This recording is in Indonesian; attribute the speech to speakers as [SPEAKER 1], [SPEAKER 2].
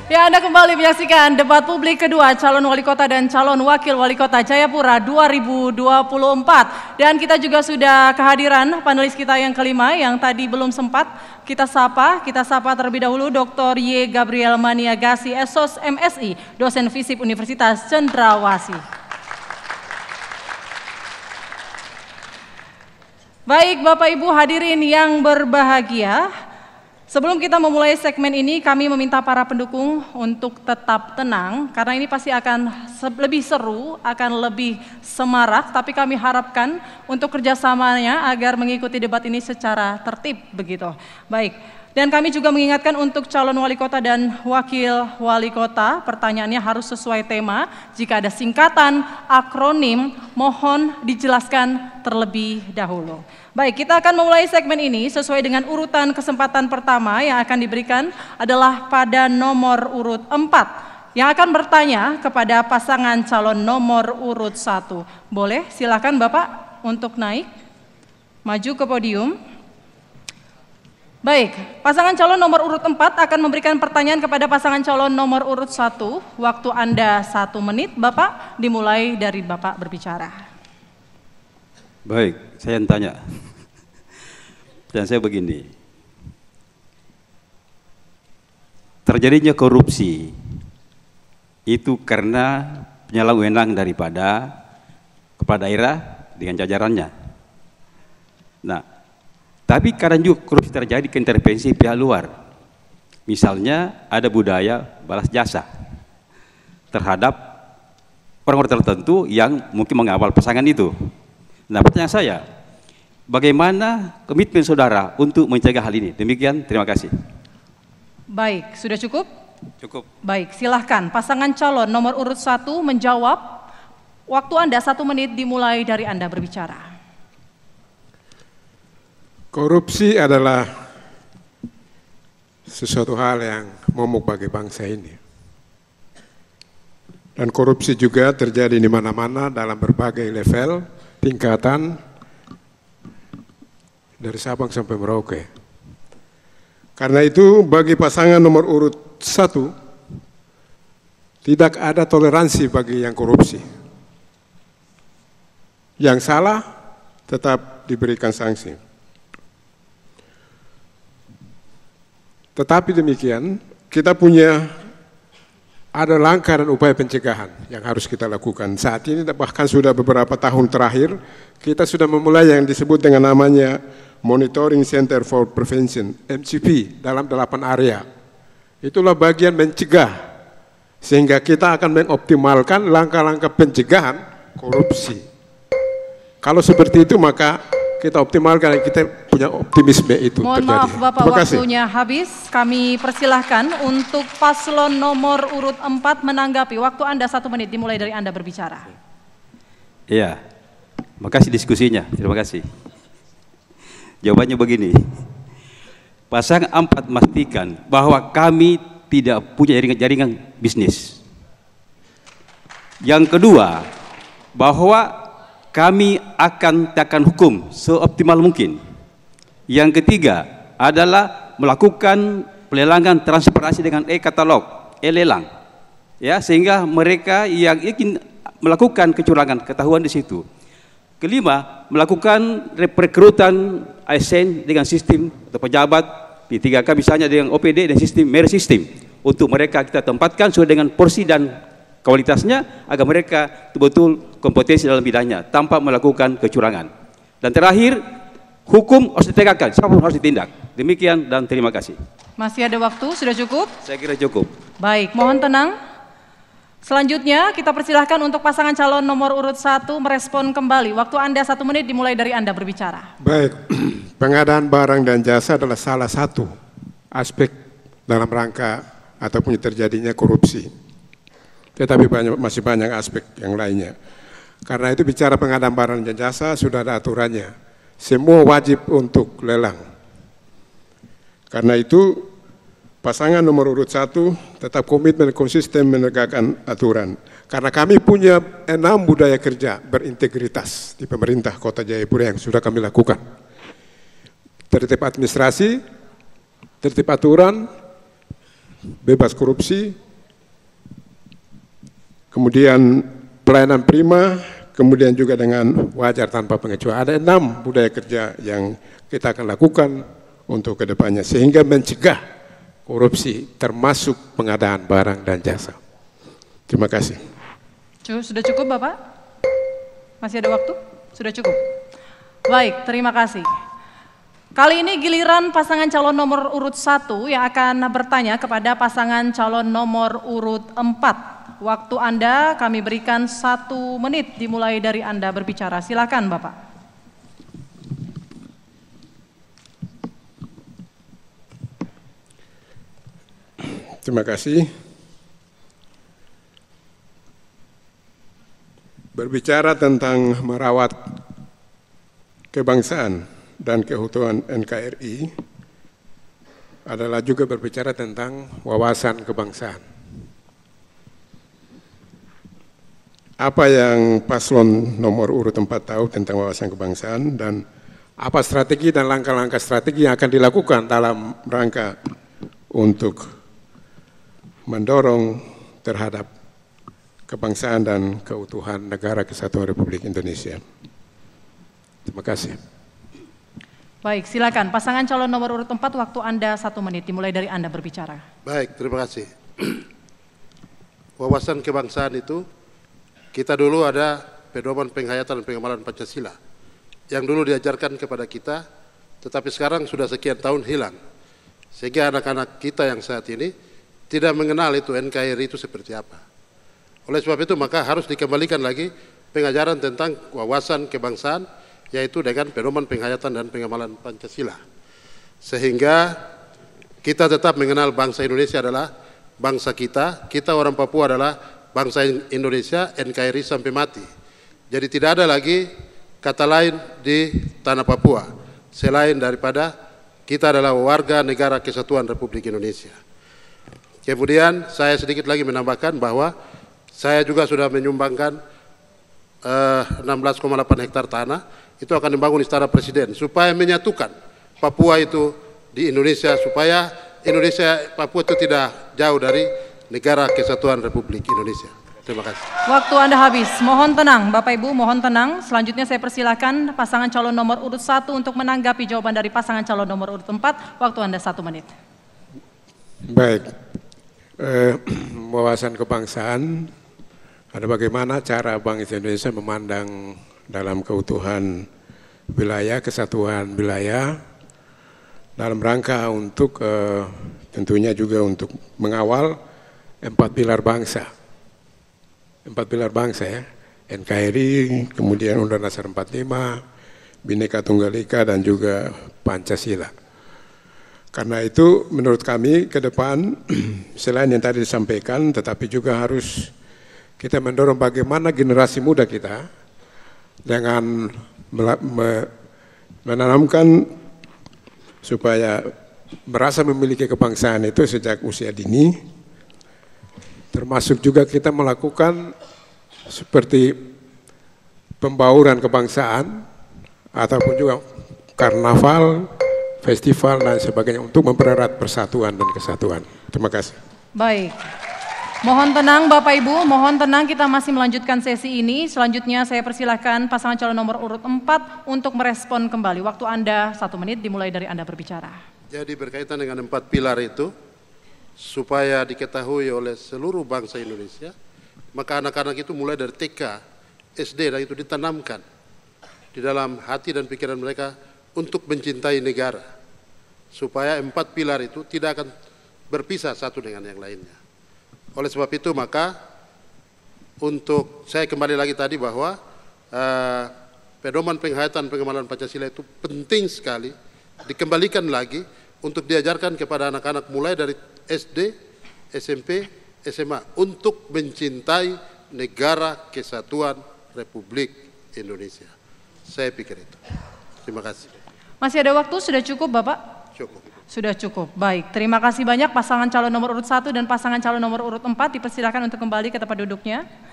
[SPEAKER 1] Ya, Anda kembali menyaksikan debat publik kedua calon wali kota dan calon wakil wali kota Jayapura 2024. Dan kita juga sudah kehadiran panelis kita yang kelima yang tadi belum sempat kita sapa terlebih dahulu Dr. Y. Gabriel Maniagasi, Esos MSI, dosen FISIP Universitas Cendrawasih. Baik Bapak Ibu hadirin yang berbahagia, sebelum kita memulai segmen ini, kami meminta para pendukung untuk tetap tenang, karena ini pasti akan lebih seru, akan lebih semarak, tapi kami harapkan untuk kerjasamanya agar mengikuti debat ini secara tertib begitu. Baik, dan kami juga mengingatkan untuk calon wali kota dan wakil wali kota, pertanyaannya harus sesuai tema. Jika ada singkatan, akronim, mohon dijelaskan terlebih dahulu. Baik, kita akan memulai segmen ini sesuai dengan urutan kesempatan pertama yang akan diberikan adalah pada nomor urut 4 yang akan bertanya kepada pasangan calon nomor urut 1. Boleh silakan Bapak untuk naik, maju ke podium. Baik, pasangan calon nomor urut 4 akan memberikan pertanyaan kepada pasangan calon nomor urut 1. Waktu Anda 1 menit, Bapak, dimulai dari Bapak berbicara.
[SPEAKER 2] Baik, saya yang tanya. Dan saya begini. Terjadinya korupsi itu karena penyalahgunaan daripada kepala daerah dengan jajarannya. Nah, tapi kadang juga korupsi terjadi ke intervensi pihak luar. Misalnya ada budaya balas jasa terhadap orang-orang tertentu yang mungkin mengawal pasangan itu. Nah, pertanyaan saya, bagaimana komitmen saudara untuk mencegah hal ini? Demikian, terima kasih.
[SPEAKER 1] Baik, sudah cukup?
[SPEAKER 2] Cukup.
[SPEAKER 1] Baik, silahkan pasangan calon nomor urut 1 menjawab. Waktu Anda 1 menit dimulai dari Anda berbicara.
[SPEAKER 3] Korupsi adalah sesuatu hal yang momok bagi bangsa ini. Dan korupsi juga terjadi di mana-mana dalam berbagai level, tingkatan, dari Sabang sampai Merauke. Karena itu bagi pasangan nomor urut 1, tidak ada toleransi bagi yang korupsi. Yang salah tetap diberikan sanksi. Tetapi demikian, kita punya ada langkah dan upaya pencegahan yang harus kita lakukan. Saat ini bahkan sudah beberapa tahun terakhir, kita sudah memulai yang disebut dengan namanya Monitoring Center for Prevention, MCP, dalam 8 area. Itulah bagian mencegah, sehingga kita akan mengoptimalkan langkah-langkah pencegahan korupsi. Kalau seperti itu maka kita optimalkan, kita punya optimisme itu.
[SPEAKER 1] Mohon
[SPEAKER 3] terjadi.
[SPEAKER 1] maaf Bapak, waktunya habis. Kami persilahkan untuk paslon nomor urut 4 menanggapi. Waktu Anda 1 menit dimulai dari Anda berbicara.
[SPEAKER 2] Iya, makasih diskusinya, terima kasih. Jawabannya begini, pasangan 4 memastikan bahwa kami tidak punya jaringan bisnis. Yang kedua, bahwa kami akan tegakkan hukum seoptimal mungkin. Yang ketiga adalah melakukan pelelangan transparansi dengan e-katalog, e-lelang, ya, sehingga mereka yang ingin melakukan kecurangan ketahuan di situ. Kelima, melakukan rekrutan ASN dengan sistem atau pejabat P3K misalnya dengan OPD dan sistem merit system. Untuk mereka kita tempatkan sesuai dengan porsi dan kualitasnya agar mereka betul-betul kompetensi dalam bidangnya tanpa melakukan kecurangan. Dan terakhir, hukum harus ditegakkan, siapapun harus ditindak. Demikian dan terima kasih.
[SPEAKER 1] Masih ada waktu, sudah cukup?
[SPEAKER 2] Saya kira cukup.
[SPEAKER 1] Baik, mohon tenang. Selanjutnya kita persilahkan untuk pasangan calon nomor urut 1 merespon kembali. Waktu Anda 1 menit dimulai dari Anda berbicara.
[SPEAKER 3] Baik, pengadaan barang dan jasa adalah salah satu aspek dalam rangka ataupun terjadinya korupsi. Tetapi masih banyak aspek yang lainnya. Karena itu bicara pengadaan barang dan jasa sudah ada aturannya. Semua wajib untuk lelang. Karena itu pasangan nomor urut 1 tetap komitmen konsisten menegakkan aturan. Karena kami punya 6 budaya kerja berintegritas di pemerintah Kota Jayapura yang sudah kami lakukan. Tertib administrasi, tertib aturan, bebas korupsi, kemudian pelayanan prima, kemudian juga dengan wajar tanpa pengecualian. Ada 6 budaya kerja yang kita akan lakukan untuk kedepannya sehingga mencegah korupsi termasuk pengadaan barang dan jasa. Terima kasih.
[SPEAKER 1] Sudah cukup Bapak? Masih ada waktu? Sudah cukup? Baik, terima kasih. Kali ini giliran pasangan calon nomor urut 1 yang akan bertanya kepada pasangan calon nomor urut 4. Waktu Anda kami berikan 1 menit dimulai dari Anda berbicara. Silakan Bapak.
[SPEAKER 3] Terima kasih. Berbicara tentang merawat kebangsaan dan keutuhan NKRI adalah juga berbicara tentang wawasan kebangsaan. Apa yang paslon nomor urut 4 tahu tentang wawasan kebangsaan dan apa strategi dan langkah-langkah strategi yang akan dilakukan dalam rangka untuk mendorong terhadap kebangsaan dan keutuhan Negara Kesatuan Republik Indonesia. Terima kasih.
[SPEAKER 1] Baik, silakan pasangan calon nomor urut 4, waktu Anda 1 menit dimulai dari Anda berbicara.
[SPEAKER 4] Baik, terima kasih. Wawasan kebangsaan itu, kita dulu ada pedoman penghayatan dan pengamalan Pancasila yang dulu diajarkan kepada kita, tetapi sekarang sudah sekian tahun hilang. Sehingga anak-anak kita yang saat ini tidak mengenal itu NKRI itu seperti apa. Oleh sebab itu maka harus dikembalikan lagi pengajaran tentang wawasan kebangsaan, yaitu dengan pedoman penghayatan dan pengamalan Pancasila. Sehingga kita tetap mengenal bangsa Indonesia adalah bangsa kita orang Papua adalah bangsa Indonesia, NKRI sampai mati. Jadi tidak ada lagi kata lain di tanah Papua, selain daripada kita adalah warga negara kesatuan Republik Indonesia. Kemudian saya sedikit lagi menambahkan bahwa saya juga sudah menyumbangkan 16,8 hektar tanah, itu akan dibangun Istana Presiden, supaya menyatukan Papua itu di Indonesia, supaya Papua itu tidak jauh dari negara kesatuan Republik Indonesia. Terima kasih.
[SPEAKER 1] Waktu Anda habis, mohon tenang Bapak Ibu, mohon tenang. Selanjutnya saya persilakan pasangan calon nomor urut 1 untuk menanggapi jawaban dari pasangan calon nomor urut 4. Waktu Anda 1 menit.
[SPEAKER 3] Baik, wawasan kebangsaan, ada bagaimana cara Bank Indonesia memandang dalam keutuhan wilayah, kesatuan wilayah, dalam rangka untuk tentunya juga untuk mengawal 4 pilar bangsa. 4 pilar bangsa ya, NKRI, kemudian Undang-Undang Dasar 45, Bhinneka Tunggal Ika, dan juga Pancasila. Karena itu menurut kami ke depan, selain yang tadi disampaikan, tetapi juga harus kita mendorong bagaimana generasi muda kita dengan menanamkan supaya merasa memiliki kebangsaan itu sejak usia dini, termasuk juga kita melakukan seperti pembauran kebangsaan ataupun juga karnaval, festival dan sebagainya untuk mempererat persatuan dan kesatuan. Terima kasih.
[SPEAKER 1] Baik. Mohon tenang Bapak Ibu, mohon tenang, kita masih melanjutkan sesi ini. Selanjutnya saya persilahkan pasangan calon nomor urut 4 untuk merespon kembali. Waktu Anda 1 menit dimulai dari Anda berbicara.
[SPEAKER 4] Jadi berkaitan dengan 4 pilar itu, supaya diketahui oleh seluruh bangsa Indonesia, maka anak-anak itu mulai dari TK, SD, dan itu ditanamkan di dalam hati dan pikiran mereka untuk mencintai negara, supaya 4 pilar itu tidak akan berpisah satu dengan yang lainnya. Oleh sebab itu maka untuk saya kembali lagi tadi bahwa pedoman penghayatan pengamalan Pancasila itu penting sekali dikembalikan lagi untuk diajarkan kepada anak-anak mulai dari SD, SMP, SMA untuk mencintai negara kesatuan Republik Indonesia. Saya pikir itu. Terima kasih.
[SPEAKER 1] Masih ada waktu, sudah cukup Bapak?
[SPEAKER 4] Cukup.
[SPEAKER 1] Sudah cukup, baik. Terima kasih banyak pasangan calon nomor urut 1 dan pasangan calon nomor urut 4 dipersilakan untuk kembali ke tempat duduknya.